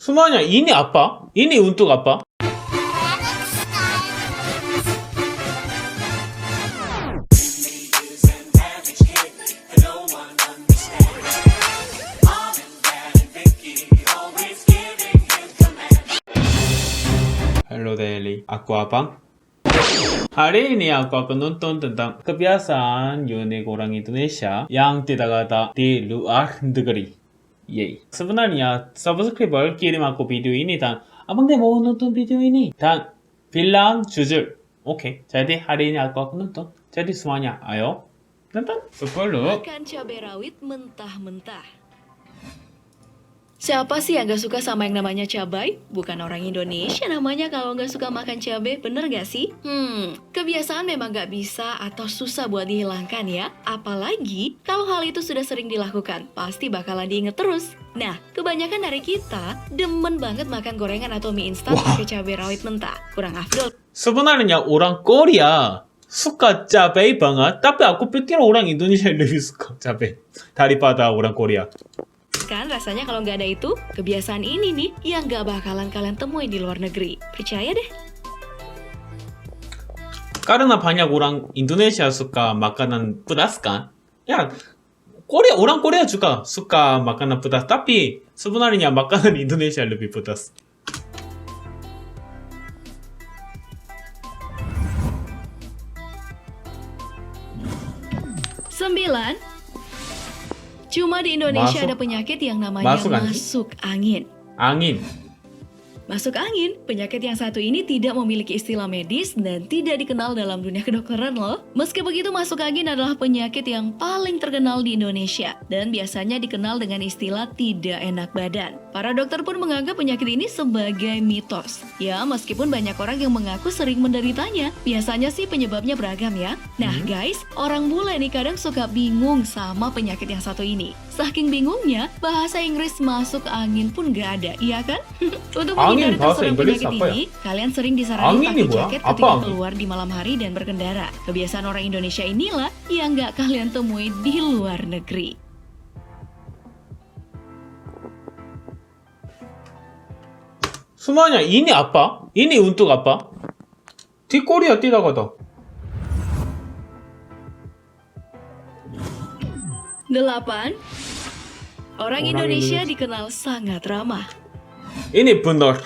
Semuanya ini apa? Ini untuk apa? Halo Daily, aku Abang. Hari ini aku akan nonton tentang kebiasaan unik orang Indonesia yang tidak ada di luar negeri. Yeay. Sebenarnya subscriber kirim aku video ini dan abang dia mau nonton video ini dan bilang jujur. Oke, jadi hari ini aku akan nonton. Jadi semuanya ayo nonton. Sebelum Makan cabai rawit mentah-mentah. Siapa sih yang gak suka sama yang namanya cabai? Bukan orang Indonesia namanya kalau gak suka makan cabai, bener gak sih? Kebiasaan memang gak bisa atau susah buat dihilangkan ya. Apalagi kalau hal itu sudah sering dilakukan, pasti bakalan diinget terus. Nah, kebanyakan dari kita demen banget makan gorengan atau mie instan pakai cabai rawit mentah. Kurang afdol sebenarnya orang Korea suka cabai banget, tapi aku pikir orang Indonesia lebih suka cabai daripada orang Korea. kan rasanya kalau nggak ada itu, kebiasaan ini nih yang nggak bakalan kalian temuin di luar negeri. Percaya deh. Karena banyak orang Indonesia suka makanan pedas kan? Ya, Korea orang Korea juga suka makanan pedas, tapi sebenarnya makanan Indonesia lebih pedas. Sembilan, cuma di Indonesia ada penyakit yang namanya masuk angin. Angin. Masuk angin, penyakit yang satu ini tidak memiliki istilah medis dan tidak dikenal dalam dunia kedokteran loh. Meski begitu, masuk angin adalah penyakit yang paling terkenal di Indonesia dan biasanya dikenal dengan istilah tidak enak badan. Para dokter pun menganggap penyakit ini sebagai mitos. Ya, meskipun banyak orang yang mengaku sering menderitanya, biasanya sih penyebabnya beragam ya. Nah guys, orang bule nih kadang suka bingung sama penyakit yang satu ini. Saking bingungnya, bahasa Inggris masuk angin pun gak ada, iya kan? Untuk menghindari terserang penyakit ini, kalian sering disarankan pakai jaket ketika keluar di malam hari dan berkendara. Kebiasaan orang Indonesia inilah yang gak kalian temui di luar negeri. Semuanya ini apa? Ini untuk apa? Di Korea tidak ada. 8. Orang Indonesia dikenal sangat ramah. Ini benar.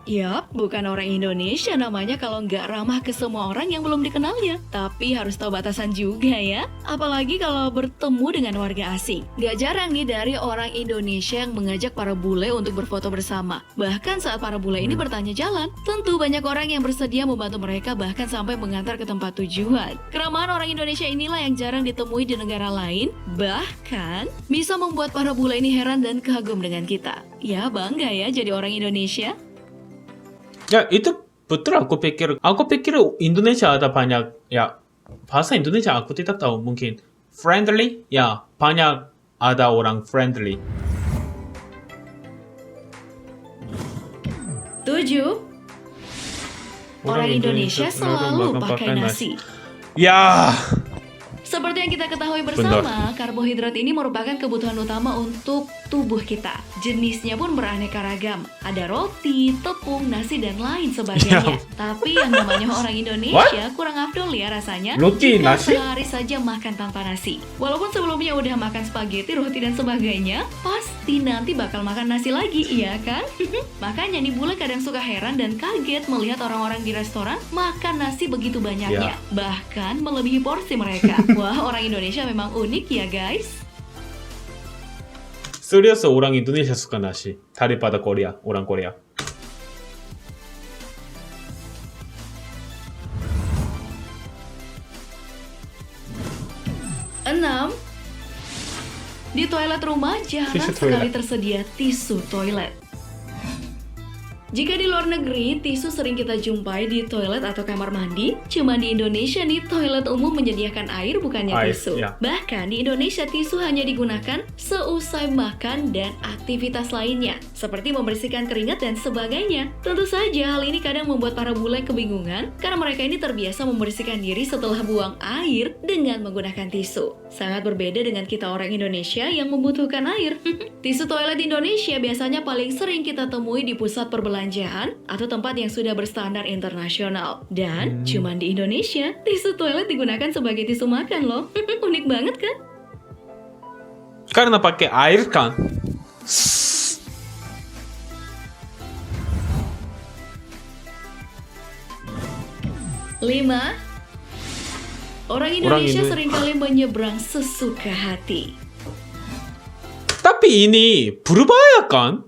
Yap, bukan orang Indonesia namanya kalau nggak ramah ke semua orang yang belum dikenalnya. Tapi harus tahu batasan juga ya. Apalagi kalau bertemu dengan warga asing. Nggak jarang nih dari orang Indonesia yang mengajak para bule untuk berfoto bersama. Bahkan saat para bule ini bertanya jalan, tentu banyak orang yang bersedia membantu mereka bahkan sampai mengantar ke tempat tujuan. Keramahan orang Indonesia inilah yang jarang ditemui di negara lain. Bahkan bisa membuat para bule ini heran dan kagum dengan kita. Ya bangga ya jadi orang Indonesia. Ya itu betul aku pikir Indonesia ada banyak ya bahasa Indonesia aku tidak tahu mungkin friendly ya banyak ada orang friendly. 7. Orang Indonesia selalu pakai nasi. Ya. Seperti yang kita ketahui bersama, karbohidrat ini merupakan kebutuhan utama untuk tubuh kita. Jenisnya pun beraneka ragam. Ada roti, tepung, nasi, dan lain sebagainya. Tapi yang namanya orang Indonesia kurang afdol ya rasanya Roti, jika nasi? sehari saja makan tanpa nasi. Walaupun sebelumnya udah makan spaghetti, roti, dan sebagainya, pasti nanti bakal makan nasi lagi, iya kan? Makanya nih bule kadang suka heran dan kaget melihat orang-orang di restoran makan nasi begitu banyaknya. Bahkan melebihi porsi mereka. Wah, orang Indonesia memang unik ya guys. Serius orang Indonesia suka nasi daripada Korea, orang Korea. Enam, di toilet rumah jarang sekali tersedia tisu toilet. Jika di luar negeri, tisu sering kita jumpai di toilet atau kamar mandi, cuma di Indonesia nih, toilet umum menyediakan air bukannya Air, tisu. ya. Bahkan di Indonesia, tisu hanya digunakan seusai makan dan aktivitas lainnya, seperti membersihkan keringat dan sebagainya. Tentu saja hal ini kadang membuat para bule kebingungan, karena mereka ini terbiasa membersihkan diri setelah buang air dengan menggunakan tisu. Sangat berbeda dengan kita orang Indonesia yang membutuhkan air. Tisu toilet di Indonesia biasanya paling sering kita temui di pusat perbelanjaan atau tempat yang sudah berstandar internasional. Dan cuman di Indonesia, tisu toilet digunakan sebagai tisu makan loh. Unik banget kan? Karena pakai air kan. 5. Orang Indonesia seringkali menyeberang sesuka hati. Tapi ini berbahaya kan?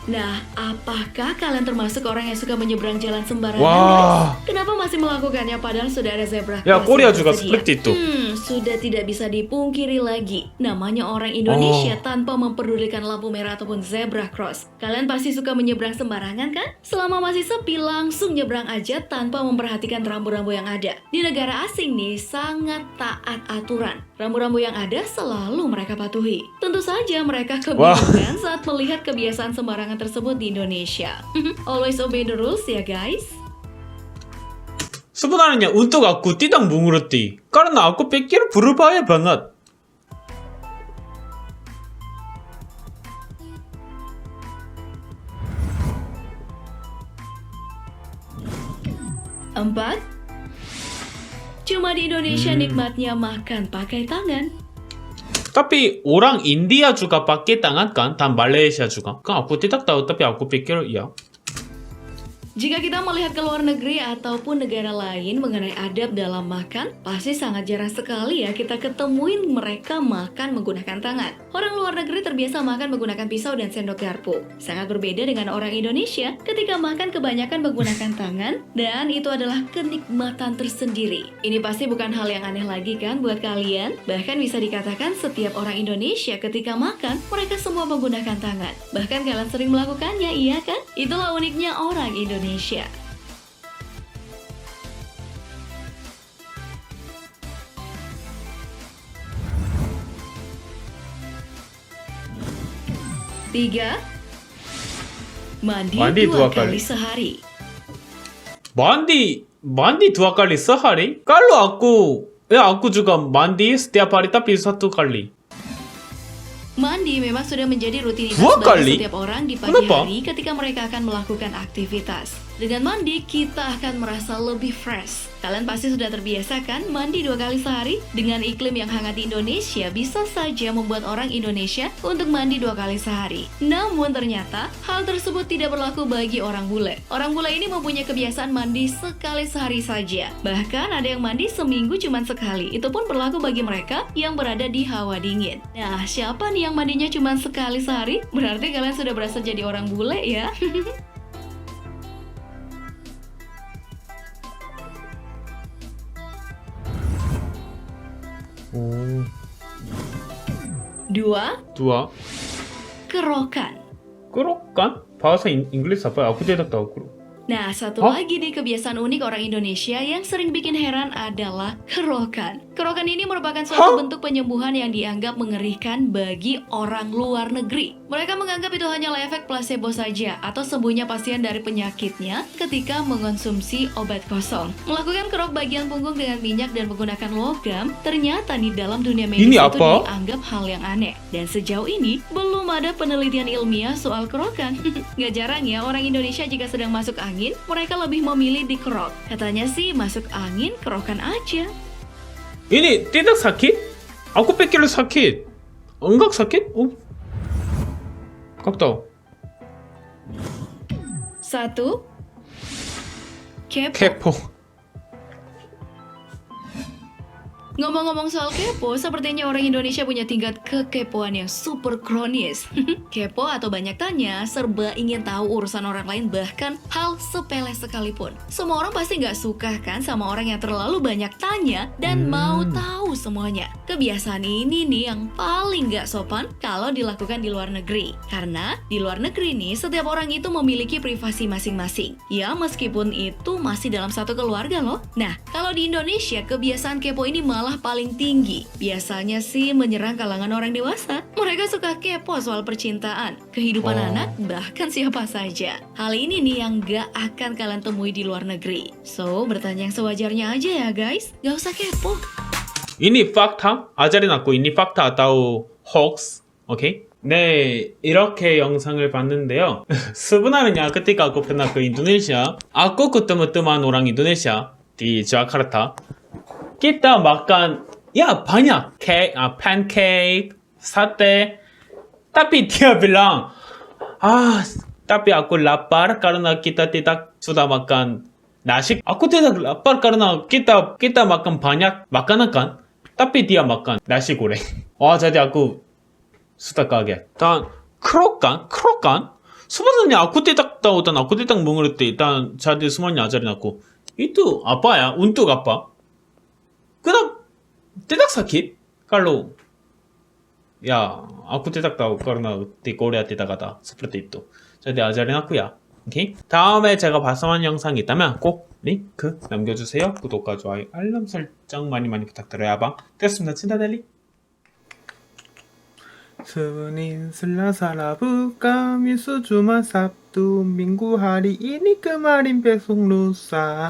Nah, apakah kalian termasuk orang yang suka menyeberang jalan sembarangan, Wah. guys? Kenapa masih melakukannya padahal sudah ada zebra Ya, cross Korea yang juga tersedia? seperti itu. Sudah tidak bisa dipungkiri lagi. Namanya orang Indonesia tanpa memperdulikan lampu merah ataupun zebra cross. Kalian pasti suka menyeberang sembarangan kan? Selama masih sepi, langsung nyebrang aja tanpa memperhatikan rambu-rambu yang ada. Di negara asing nih, sangat taat aturan. Rambu-rambu yang ada selalu mereka patuhi. Tentu saja mereka kebingungan saat melihat kebiasaan sembarangan tersebut di Indonesia. Always obey the rules ya guys. Sebenarnya untuk aku tidak mengerti. Karena aku pikir berbahaya banget. Empat, cuma di Indonesia nikmatnya makan pakai tangan. Tapi orang India juga pakai tangan kan? Dan Malaysia juga. Kan aku tidak tahu, tapi aku pikir ya. Jika kita melihat ke luar negeri ataupun negara lain mengenai adab dalam makan, pasti sangat jarang sekali ya kita ketemuin mereka makan menggunakan tangan. Orang luar negeri terbiasa makan menggunakan pisau dan sendok garpu. Sangat berbeda dengan orang Indonesia ketika makan kebanyakan menggunakan tangan, dan itu adalah kenikmatan tersendiri. Ini pasti bukan hal yang aneh lagi kan buat kalian? Bahkan bisa dikatakan setiap orang Indonesia ketika makan, mereka semua menggunakan tangan. Bahkan kalian sering melakukannya, iya kan? Itulah uniknya orang Indonesia. 3. Mandi dua kali sehari. Mandi 2 kali sehari? Kalau aku juga mandi setiap hari tapi 1 kali. Mandi memang sudah menjadi rutinitas 2 bagi kali? setiap orang di pagi Kenapa? hari ketika mereka akan melakukan aktivitas. Dengan mandi, kita akan merasa lebih fresh. Kalian pasti sudah terbiasa kan mandi 2 kali sehari? Dengan iklim yang hangat di Indonesia, bisa saja membuat orang Indonesia untuk mandi 2 kali sehari. Namun ternyata, hal tersebut tidak berlaku bagi orang bule. Orang bule ini mempunyai kebiasaan mandi sekali sehari saja. Bahkan ada yang mandi seminggu cuma sekali. Itu pun berlaku bagi mereka yang berada di hawa dingin. Nah, siapa nih yang mandinya cuma sekali sehari? Berarti kalian sudah berasa jadi orang bule ya. Dua, 2. kerokan. Kerokan? Bahasa Inggris apa? Aku tidak tahu kerok. Nah, satu Hah? lagi nih kebiasaan unik orang Indonesia yang sering bikin heran adalah kerokan. Kerokan ini merupakan suatu bentuk penyembuhan yang dianggap mengerikan bagi orang luar negeri. Mereka menganggap itu hanyalah efek placebo saja atau sembuhnya pasien dari penyakitnya ketika mengonsumsi obat kosong. Melakukan kerok bagian punggung dengan minyak dan menggunakan logam, ternyata di dalam dunia medis Ini itu apa? dianggap hal yang aneh. Dan sejauh ini, belum ada penelitian ilmiah soal kerokan. Gak jarang ya, orang Indonesia jika sedang masuk angin, mereka lebih memilih dikerok. Katanya sih masuk angin, kerokan aja. Ini tidak sakit? Aku pikir sakit. Enggak sakit? Kau tahu? 1. Kepo. Kepo. Ngomong-ngomong soal kepo, sepertinya orang Indonesia punya tingkat kekepoan yang super kronis. Kepo atau banyak tanya, serba ingin tahu urusan orang lain, bahkan hal sepele sekalipun. Semua orang pasti nggak suka kan sama orang yang terlalu banyak tanya dan mau tahu semuanya. Kebiasaan ini nih yang paling nggak sopan kalau dilakukan di luar negeri. Karena di luar negeri nih, setiap orang itu memiliki privasi masing-masing. Ya, meskipun itu masih dalam satu keluarga loh. Nah, kalau di Indonesia, kebiasaan kepo ini malah paling tinggi. Biasanya sih menyerang kalangan orang dewasa. Mereka suka kepo soal percintaan, kehidupan anak, bahkan siapa saja. Hal ini nih yang gak akan kalian temui di luar negeri. So, bertanya yang sewajarnya aja ya guys. Gak usah kepo. Ini fakta? 아자린 않고 ini fakta atau hoax? Oke? 네, 이렇게 영상을 봤는데요. Sebenarnya ketika aku pernah ke Indonesia, aku ketemu teman orang Indonesia di Jakarta. Kita makan ya banyak pancake, sate. Tapi dia bilang, tapi aku lapar karena kita tidak sudah makan nasi. Aku tidak lapar karena kita makan banyak makanan kan. Tapi dia makan nasi goreng. jadi aku sudah kaget. Dan krokan. Sebenarnya aku tidak tahu dan aku tidak mengerti dan jadi semuanya ajarin aku. Itu apa ya? Untuk apa? 그냥 tidak sakit kalau ya aku tidak tahu karena di Korea tidak ada seperti itu. jadi ajarin aku ya. 오케이? 다음에 제가 발송한 영상이 있다면 꼭 링크 남겨주세요. 구독과 좋아요, 알람 설정 많이 부탁드려요. 방 됐습니다. 친다델리. Senin, Selasa, Rabu, Kamis, Jumat, Sabtu, Minggu, hari ini, kemarin, besok, lusa.